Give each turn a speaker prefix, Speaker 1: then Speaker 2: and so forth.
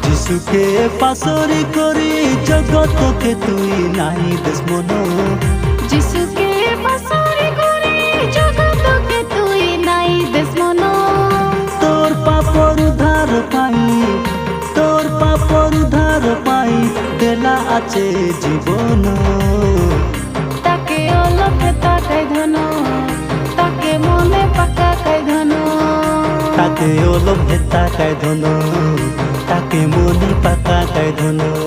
Speaker 1: যিশুকে পাসরি করি জগতকে তুই নাই দেশ মন।
Speaker 2: যিশুকে পাসরি করি জগতকে তুই নাই দেশ মন।
Speaker 1: তোর পাপর উদ্ধার পাই, তোর পাপর উদ্ধার পাই দেলা আছে জীবন।
Speaker 2: তাকে অলপে তাকাই ধন, তাকে মনে পাকাই ধন।
Speaker 1: তাকে ওলভে তাকায় ধন, তাকে মনে পাকায় ধন।